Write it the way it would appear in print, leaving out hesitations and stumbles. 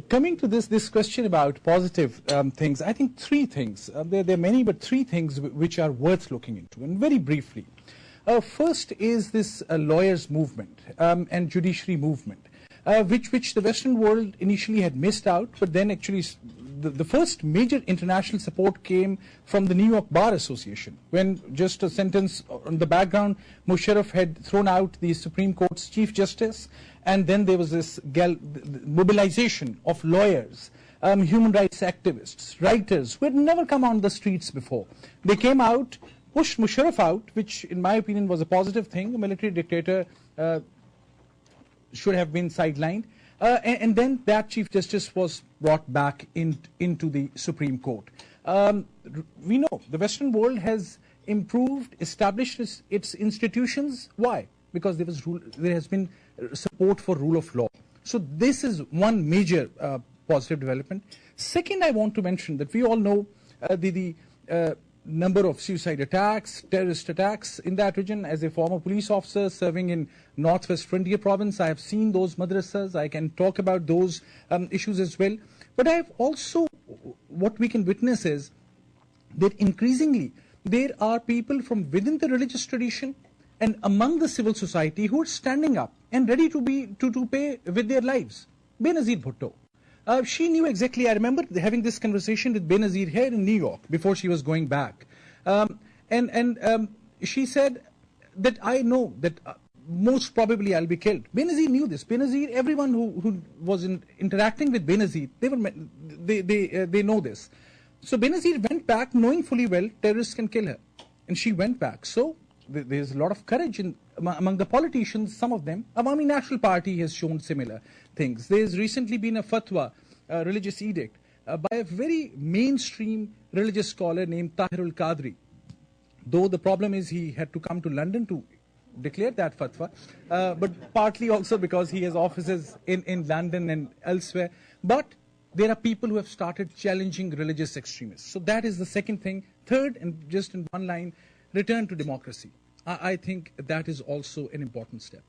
Coming to this question about positive things, I think three things. There are many, but three things which are worth looking into. And very briefly, first is this lawyers' movement and judiciary movement, which the Western world initially had missed out, but then actually the first major international support came from the New York Bar Association, when just a sentence on the background, Musharraf had thrown out the Supreme Court's Chief Justice, and then there was this mobilization of lawyers, human rights activists, writers who had never come on the streets before. They came out, pushed Musharraf out, which in my opinion was a positive thing. A military dictator should have been sidelined. And then that Chief Justice was brought back into the Supreme Court. We know the Western world has improved, established its institutions. Why? Because there has been support for rule of law. So this is one major positive development. Second, I want to mention that we all know the number of suicide attacks, terrorist attacks in that region. As a former police officer serving in Northwest Frontier Province, I have seen those madrasas. I can talk about those issues as well. But I have also, what we can witness is that increasingly there are people from within the religious tradition and among the civil society who are standing up and ready to pay with their lives. Benazir Bhutto. She knew exactly. I remember having this conversation with Benazir here in New York before she was going back. She said that I know that most probably I'll be killed. Benazir knew this. Benazir, everyone who was interacting with Benazir, they know this. So Benazir went back knowing fully well terrorists can kill her. And she went back. So there's a lot of courage among the politicians, some of them. Awami National Party has shown similar things. There's recently been a fatwa, a religious edict, by a very mainstream religious scholar named Tahirul Qadri. Though the problem is he had to come to London to declare that fatwa, but partly also because he has offices in London and elsewhere. But there are people who have started challenging religious extremists. So that is the second thing. Third, and just in one line, return to democracy. I think that is also an important step.